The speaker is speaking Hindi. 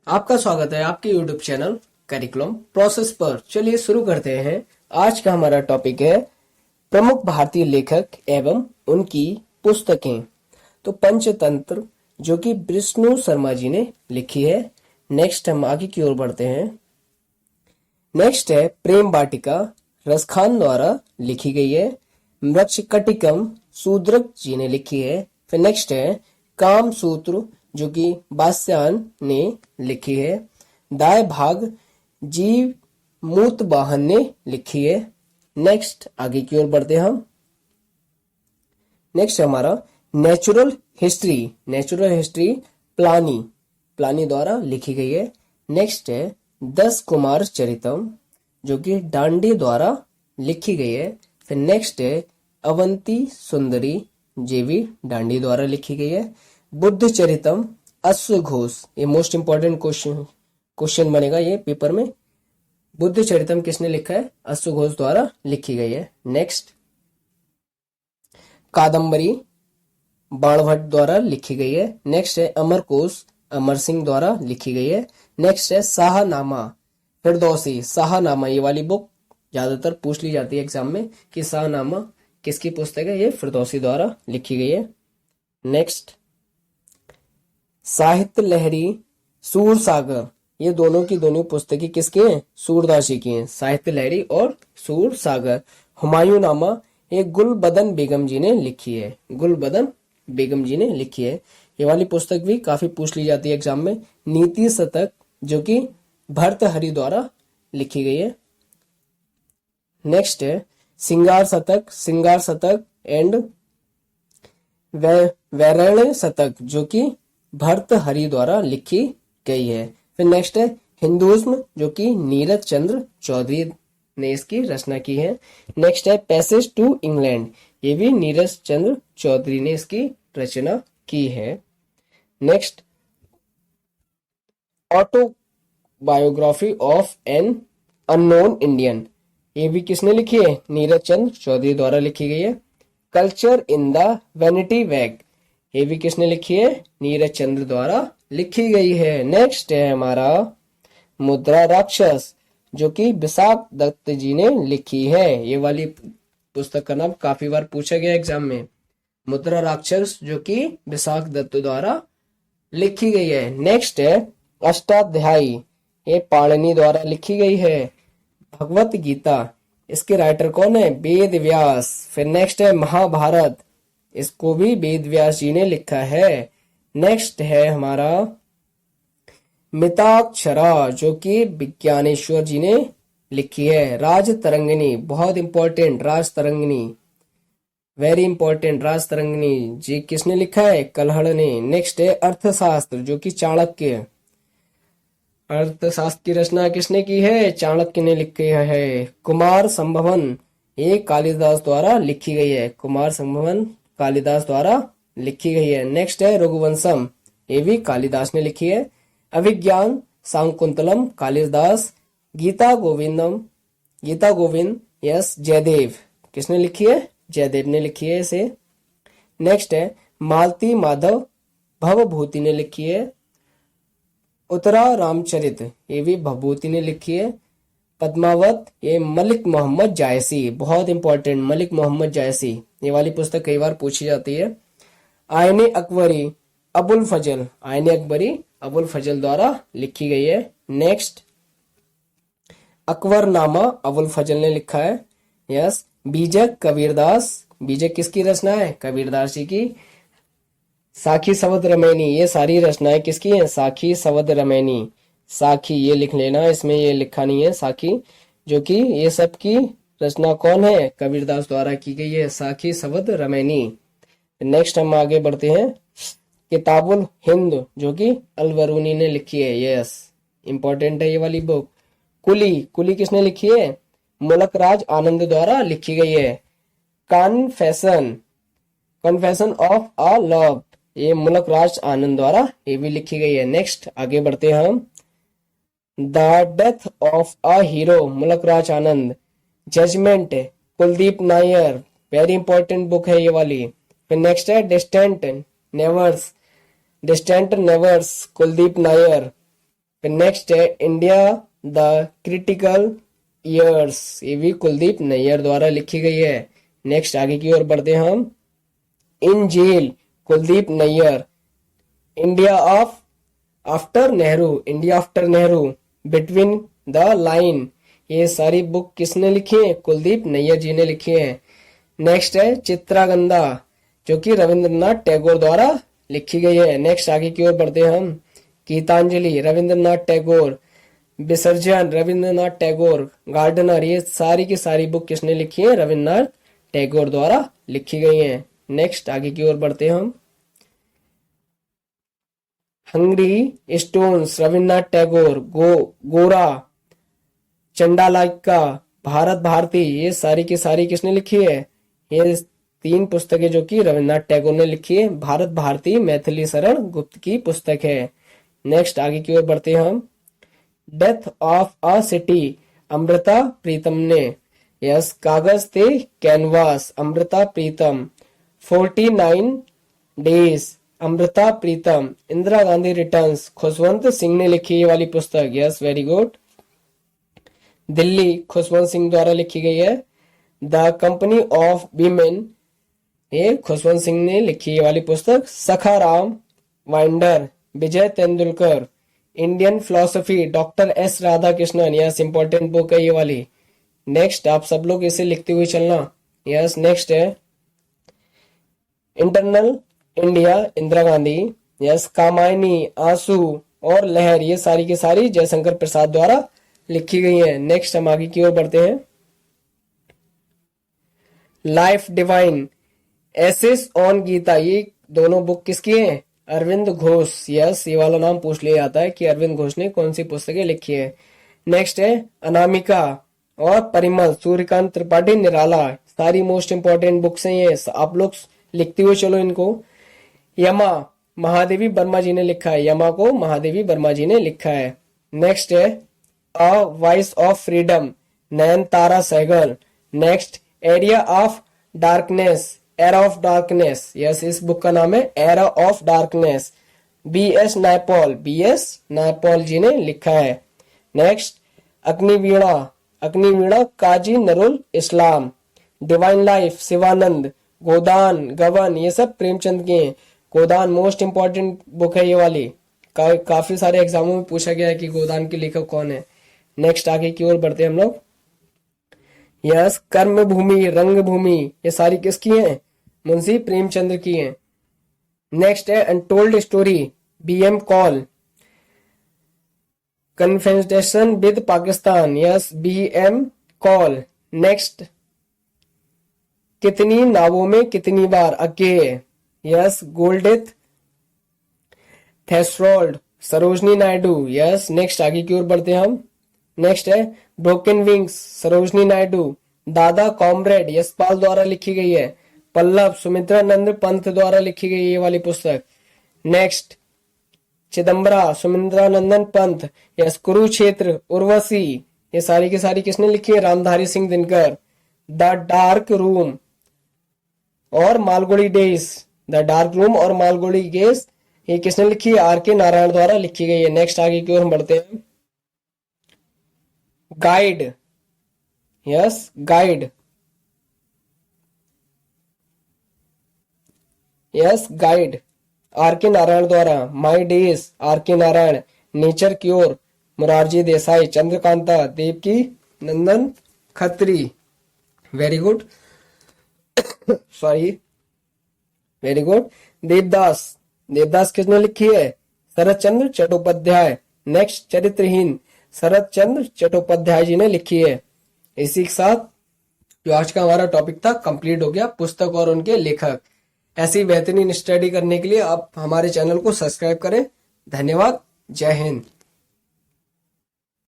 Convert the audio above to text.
आपका स्वागत है आपके YouTube चैनल करिकुलम प्रोसेस पर। चलिए शुरू करते हैं। आज का हमारा टॉपिक है प्रमुख भारतीय लेखक एवं उनकी पुस्तकें। तो पंचतंत्र जो कि विष्णु शर्मा जी ने लिखी है। नेक्स्ट हम आगे की ओर बढ़ते हैं। नेक्स्ट है प्रेम वाटिका, रसखान द्वारा लिखी गई है। मृच्छकटिकम शूद्रक जी ने लिखी है। फिर नेक्स्ट है काम सूत्र जो कि बास्यान ने लिखी है। दाय भाग जीव मूतवाहन ने लिखी है। नेक्स्ट आगे की ओर बढ़ते हैं हम। नेक्स्ट हमारा नेचुरल हिस्ट्री प्लानी द्वारा लिखी गई है। नेक्स्ट है 10 कुमार चरितम जो कि डांडी द्वारा लिखी गई है। फिर नेक्स्ट है अवंती सुंदरी जेवी डांडी द्वारा लिखी गई है। बुद्ध चरितम अश्वघोष, ये मोस्ट इंपॉर्टेंट क्वेश्चन बनेगा ये पेपर में। बुद्ध चरितम किसने लिखा है? अश्वघोष द्वारा लिखी गई है। नेक्स्ट कादम्बरी बाणभट्ट द्वारा लिखी गई है। नेक्स्ट है अमरकोश अमर सिंह द्वारा लिखी गई है। नेक्स्ट है शाहनामा फिरदौसी। शाहनामा ये वाली बुक ज्यादातर पूछ ली जाती है एग्जाम में कि शाहनामा किसकी पुस्तक है? ये फिरदौसी द्वारा लिखी गई है। नेक्स्ट साहित्य लहरी सूरसागर, ये दोनों की दोनों पुस्तकें किसकी हैं? सूरदास जी की हैं। साहित्य लहरी और सूरसागर। हुमायूं नामा ये गुलबदन बेगम जी ने लिखी है। गुलबदन बेगम जी ने लिखी है। ये वाली पुस्तक भी काफी पूछ ली जाती है एग्जाम में। नीति शतक जो कि भर्तहरि द्वारा लिखी गई है। नेक्स्ट है सिंगार शतक एंड वैरण्य शतक जो कि भर्तहरि द्वारा लिखी गई है। फिर नेक्स्ट है हिंदुइज्म जो कि नीरज चंद्र चौधरी ने इसकी रचना की है। नेक्स्ट है पैसेज टू इंग्लैंड, ये भी नीरज चंद्र चौधरी ने इसकी रचना की है। Next autobiography of an unknown Indian, ये भी किसने लिखी है? नीरज चंद्र चौधरी द्वारा लिखी गई है। कल्चर इन द वैनिटी वैग, ये भी किसने लिखी है? नीरज चंद्र द्वारा लिखी गई है। नेक्स्ट है हमारा मुद्रा राक्षस जो कि विशाख दत्त जी ने लिखी है। ये वाली पुस्तक का नाम काफी बार पूछा गया एग्जाम में। मुद्रा राक्षस जो कि विशाख दत्त द्वारा लिखी गई है। नेक्स्ट है अष्टाध्यायी, ये पाणिनि द्वारा लिखी गई है। भगवत गीता, इसके राइटर कौन है? वेद व्यास। फिर नेक्स्ट है महाभारत, इसको भी वेद व्यास जी ने लिखा है। नेक्स्ट है हमारा मिताक्षरा जो कि विज्ञानेश्वर जी ने लिखी है। राज तरंगिणी, बहुत इंपॉर्टेंट, राज तरंगिणी वेरी इंपॉर्टेंट, राज तरंगिणी जी किसने लिखा है? कल्हड़ ने। नेक्स्ट है अर्थशास्त्र जो कि चाणक्य, अर्थशास्त्र की रचना किसने की है? चाणक्य ने लिखी है। कुमार संभवन, ये कालिदास द्वारा लिखी गई है। कुमार संभवन कालिदास द्वारा लिखी गई है। नेक्स्ट है रघुवंशम, ये भी कालिदास ने लिखी है। अभिज्ञान शाकुंतलम कालिदास। गीता गोविंद यस जयदेव, किसने लिखी है? जयदेव ने लिखी है इसे। नेक्स्ट है मालती माधव भवभूति ने लिखी है। उत्तरा रामचरित, ये भी भवभूति ने लिखी है। पद्मावत, ये मलिक मोहम्मद जायसी, बहुत इंपॉर्टेंट, मलिक मोहम्मद जायसी, ये वाली पुस्तक कई बार पूछी जाती है। आईने अकबरी अबुल फजल द्वारा लिखी गई है। नेक्स्ट अकबरनामा अबुल फजल ने लिखा है। यस बीजक कबीरदास, बीजक किसकी रचना है? कबीरदास जी की। साखी सवद रमैनी, ये सारी रचनाएं किसकी हैं? साखी सवद रमैनी। साखी ये लिख लेना, इसमें ये लिखा नहीं है साखी, जो कि ये सब की रचना कौन है? कबीरदास द्वारा की गई है। साखी सवद रमैनी। नेक्स्ट हम आगे बढ़ते हैं। किताबुल हिंद जो कि अलबरूनी ने लिखी है। यस इंपॉर्टेंट है ये वाली बुक। कुली किसने लिखी है? मुलकराज आनंद द्वारा लिखी गई है। कन्फेशन ऑफ अ लव, ये मुलकराज आनंद द्वारा ये भी लिखी गई है। नेक्स्ट आगे बढ़ते हैं हम। The death of a hero Mulkraj Anand. Judgment Kuldip Nayar, very important book है ये वाली। फिर नेक्स्ट है डिस्टेंट नेवर्स कुलदीप नायर। फिर नेक्स्ट है इंडिया द क्रिटिकल ईयर्स, ये भी कुलदीप नैयर द्वारा लिखी गई है। नेक्स्ट आगे की ओर बढ़ते हैं हम। In jail Kuldip Nayar. India of after Nehru, India after Nehru, between the line, ये सारी बुक किसने लिखी है? कुलदीप नैयर जी ने लिखी है। नेक्स्ट है चित्रागंधा, जो कि रविंद्रनाथ टैगोर द्वारा लिखी गई है। नेक्स्ट आगे की ओर बढ़ते हैं हम। गीतांजलि रविंद्रनाथ टैगोर, विसर्जन रविंद्रनाथ टैगोर, गार्डनर, ये सारी की सारी बुक किसने लिखी है? रविंद्रनाथ टैगोर द्वारा लिखी गई हैं। नेक्स्ट आगे की ओर बढ़ते हैं हम। हंगरी स्टोन्स रविन्द्रनाथ टैगोर, गोरा, चंडालाइका, भारत भारती, ये सारी की सारी किसने लिखी है? ये तीन पुस्तकें जो कि रविन्द्रनाथ टैगोर ने लिखी है। भारत भारती मैथिली शरण गुप्त की पुस्तक है। नेक्स्ट आगे की ओर बढ़ते हैं हम। Death of a city Amrita Pritam ने, yes, Kagaz te canvas Amrita Pritam, 49 days Amrita Pritam, Indira Gandhi returns Khushwant Singh ने लिखी ये वाली पुस्तक, yes very good. Delhi Khushwant Singh द्वारा लिखी गई है। द कंपनी ऑफ वीमेन, ये खुशवंत सिंह ने लिखी ये वाली पुस्तक। Sakharam binder, Vijay Tendulkar, Indian philosophy doctor S Radhakrishnan, yes important book है ये वाली। नेक्स्ट आप सब लोग इसे लिखते हुए चलना। यस नेक्स्ट है internal India Indira Gandhi, yes Kamayani, आंसू और लहर, ये सारी की सारी जयशंकर प्रसाद द्वारा लिखी गई है। नेक्स्ट हम आगे की ओर बढ़ते हैं। Life divine, essays on Gita, ये दोनों बुक किसकी हैं? अरविंद घोष, यस ये वाला नाम पूछ लिया जाता है कि अरविंद घोष ने कौन सी पुस्तकें लिखी है। नेक्स्ट है अनामिका और परिमल, सूर्यकांत त्रिपाठी निराला, सारी मोस्ट इंपॉर्टेंट बुक्स हैं ये, आप लोग लिखते हुए चलो इनको। यमा महादेवी वर्मा जी ने लिखा है, यमा को महादेवी वर्मा जी ने लिखा है। नेक्स्ट है a voice of freedom, Nayantara Sahgal. Next area of darkness, era of darkness, yes इस बुक का नाम है era of darkness, B S. Naipaul, B S. Naipaul ji ने लिखा है। Next Agnivina, Agnivina Kazi Nazrul Islam, divine life Shivananda, Godan Gaban, ये सब प्रेमचंद के हैं। गोदान मोस्ट इंपॉर्टेंट बुक है ये वाली, काफी सारे एग्जामों में पूछा गया है कि गोदान के लेखक कौन है। नेक्स्ट आगे की ओर बढ़ते हैं हम लोग। यस कर्म भूमि, रंग भूमि, ये सारी किसकी हैं? मुंशी प्रेमचंद्र की हैं। नेक्स्ट है untold story, B M. Kaul, confederation with Pakistan, yes B M. Kaul. Next कितनी नावों में कितनी बार, Agyeya, yes golden threshold, Sarojini Naidu, yes. Next आगे की ओर बढ़ते हैं हम। नेक्स्ट है ब्रोकन विंग्स, सरोजनी नायडू। दादा कॉमरेड यशपाल द्वारा लिखी गई है। पल्लव सुमित्रानंद पंत द्वारा लिखी गई ये वाली पुस्तक। Next Chidambara Sumitranandan Pant, yes. कुरुक्षेत्र उर्वशी, ये सारी की सारी किसने लिखी है? Ramdhari Singh Dinkar. The dark room और Malgudi days, the dark room और मालगुडी डेज, ये किसने लिखी है? आर के नारायण द्वारा लिखी गई है। नेक्स्ट आगे की ओर हम बढ़ते हैं। Guide, yes guide, yes guide, R K Narayan द्वारा। My days, R K Narayan. Nature cure, Morarji Desai. Chandrakanta, Devaki Nandan Khatri, very good sorry very good. Devdas, Devdas किसने लिखी है? शरद चंद्र चट्टोपाध्याय। नेक्स्ट चरित्रहीन, शरद चंद्र चट्टोपाध्याय जी ने लिखी है। इसी के साथ जो आज का हमारा टॉपिक था कंप्लीट हो गया, पुस्तक और उनके लेखक। ऐसी बेहतरीन स्टडी करने के लिए आप हमारे चैनल को सब्सक्राइब करें। धन्यवाद, जय हिंद।